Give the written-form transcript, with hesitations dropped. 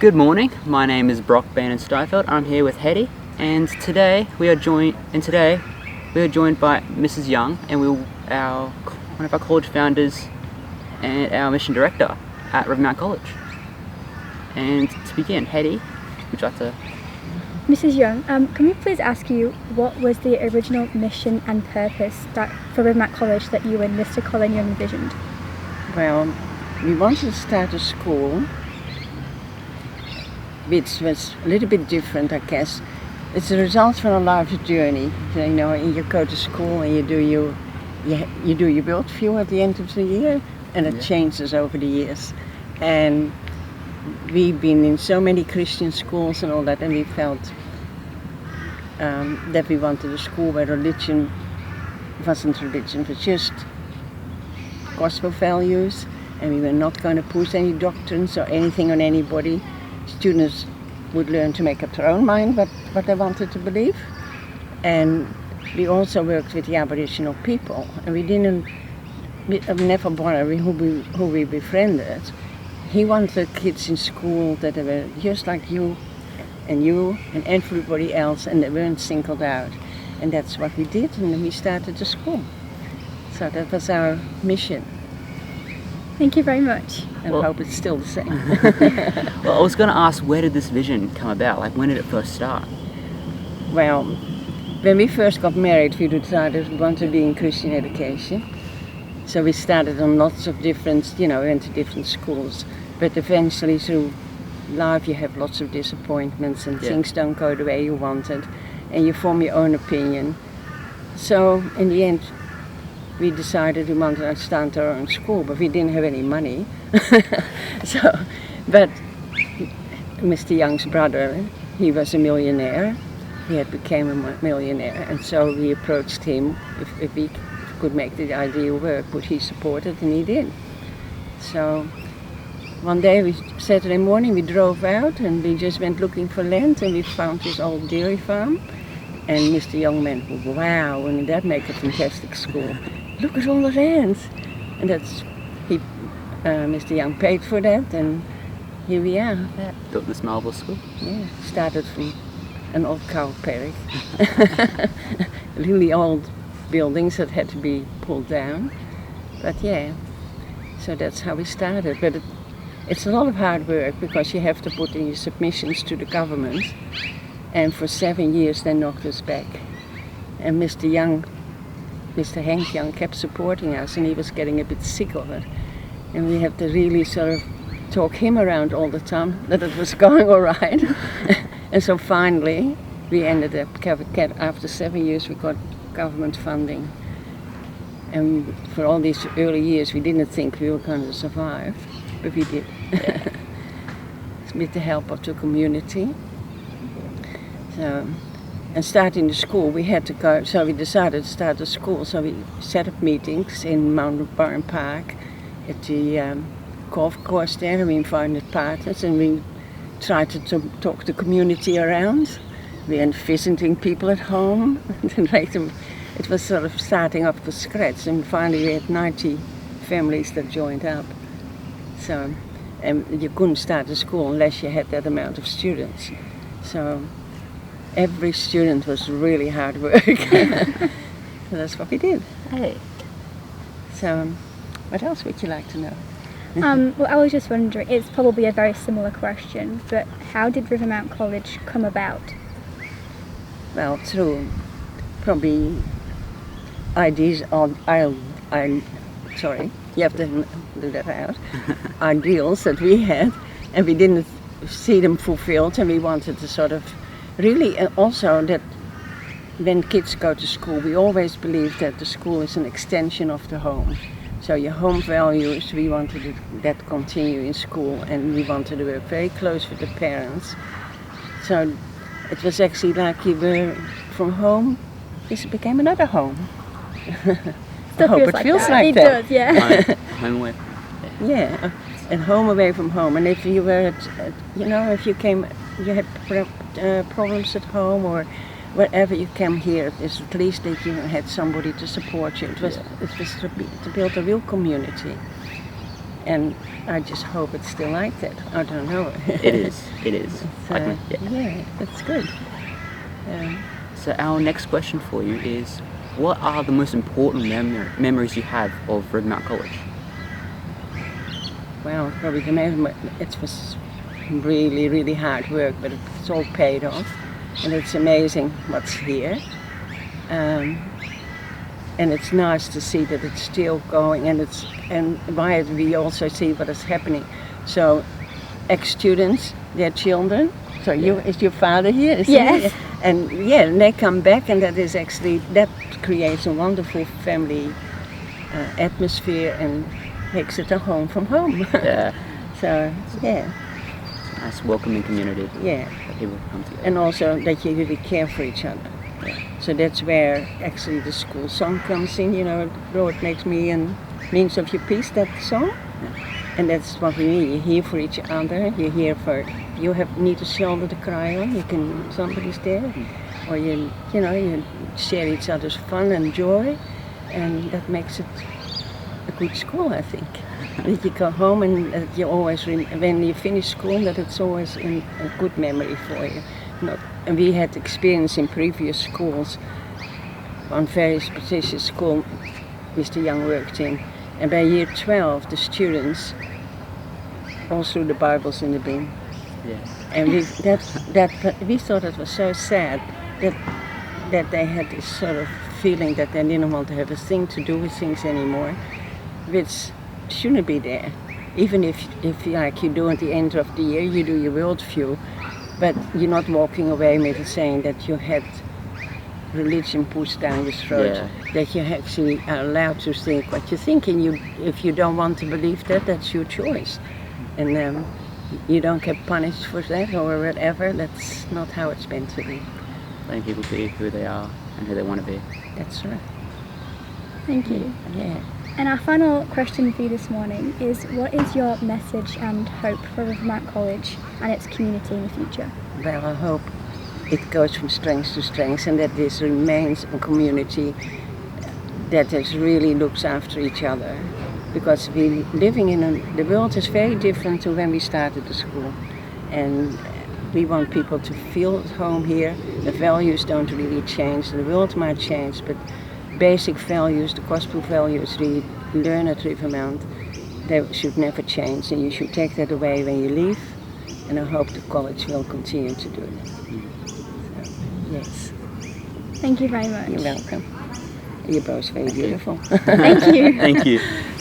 Good morning. My name is Brock Bannon Steinfeld. I'm here with Hetty, and today we are joined by Mrs. Young, and one of our college founders and our mission director at Rivermount College. And to begin, Hetty, would you like to? Mrs. Young, can we please ask you what was the original mission and purpose for Rivermount College that you and Mr. Colin Young envisioned? Well, we wanted to start a school which was a little bit different, I guess. It's a result from a life's journey. You know, you go to school and you do your worldview at the end of the year, and it changes over the years. And we've been in so many Christian schools and all that, and we felt that we wanted a school where religion wasn't religion, but just gospel values, and we were not going to push any doctrines or anything on anybody. Students would learn to make up their own mind what they wanted to believe. And we also worked with the Aboriginal people, and we never bothered who we befriended. He wanted kids in school that they were just like you and everybody else, and they weren't singled out. And that's what we did, and then we started the school. So that was our mission. Thank you very much. And I hope it's still the same. Well, I was going to ask, where did this vision come about? Like, when did it first start? Well, when we first got married, we decided we wanted to be in Christian education. So we started on lots of different, went to different schools. But eventually through life you have lots of disappointments and things don't go the way you wanted, and you form your own opinion. So in the end, we decided we wanted to start our own school, but we didn't have any money. But Mr. Young's brother, he was a millionaire. He had become a millionaire, and so we approached him if we could make the idea work. Would he support it? And he did. So one day, Saturday morning, we drove out and we just went looking for land, and we found this old dairy farm. And Mr. Young went, wow, wouldn't that make a fantastic school? Look at all the land. And Mr. Young paid for that, and here we are. Built this marvelous school? Yeah, started from an old cow paddock. Really old buildings that had to be pulled down. But yeah, so that's how we started. But it's a lot of hard work, because you have to put in your submissions to the government. And for 7 years they knocked us back. And Mr. Hank Young kept supporting us, and he was getting a bit sick of it. And we had to really sort of talk him around all the time that it was going all right. And so finally we ended up, after 7 years, we got government funding. And for all these early years we didn't think we were going to survive, but we did. With the help of the community. So, and starting the school, we had to go, so we decided to start the school, so we set up meetings in Mount Barn Park at the golf course there, and we invited partners, and we tried to talk the community around. We went visiting people at home, and it was sort of starting up from scratch, and finally we had 90 families that joined up. So, and you couldn't start a school unless you had that amount of students. So every student was really hard work. So that's what we did. Hey. So what else would you like to know? Well, I was just wondering, it's probably a very similar question, but how did Rivermount College come about? Well, through probably ideas sorry, you have to do that out. Ideals that we had, and we didn't see them fulfilled, and we wanted to sort of really, also that when kids go to school, we always believe that the school is an extension of the home. So your home values, we wanted that continue in school, and we wanted to work very close with the parents. So it was actually like you were from home, this became another home. Still I hope it feels like that. It does, yeah. Home away. Yeah, and home away from home. And if you were, if you came, you had problems at home or wherever you came here, it's at least that you had somebody to support you. It was to build a real community. And I just hope it's still like that. I don't know. It is. It is. So, Yeah. yeah, that's good. So our next question for you is, what are the most important memories you have of Rivermount College? Well, probably it was really, really hard work, but it's all paid off. And it's amazing what's here. And it's nice to see that it's still going, and by it we also see what is happening. So ex-students, their children, so is your father here? Is Yes. he? And they come back, and that creates a wonderful family atmosphere and makes it a home from home. Yeah. So yeah. Nice welcoming community. Yeah. That people come together. And also that you really care for each other. Yeah. So that's where actually the school song comes in, Lord makes me a means of your peace, that song. Yeah. And that's what we need. You're here for each other. You're here for, need a shoulder to cry on. Somebody's there. Or you share each other's fun and joy. And that makes it a good school, I think. That you go home and that you always, when you finish school, that it's always a good memory for you. And we had experience in previous schools, one very prestigious school Mr. Young worked in, and by year 12 the students all threw the Bibles in the bin. Yeah. And we thought it was so sad that they had this sort of feeling that they didn't want to have a thing to do with things anymore, which shouldn't be there. Even if like you do at the end of the year, you do your worldview, but you're not walking away with saying that you had religion pushed down your throat, that you actually are allowed to think what you think, and if you don't want to believe that, that's your choice. And you don't get punished for that or whatever. That's not how it's meant to be. Letting people be who they are and who they want to be. That's right. Thank you. Yeah. And our final question for you this morning is, what is your message and hope for Rivermount College and its community in the future? Well, I hope it goes from strength to strength, and that this remains a community that really looks after each other. Because we're living the world is very different to when we started the school. And we want people to feel at home here. The values don't really change. The world might change, but basic values, the gospel values we learn at Rivermount, they should never change, and you should take that away when you leave, and I hope the college will continue to do that. So, yes. Thank you very much. You're welcome. You're both very beautiful. Thank you. Thank you.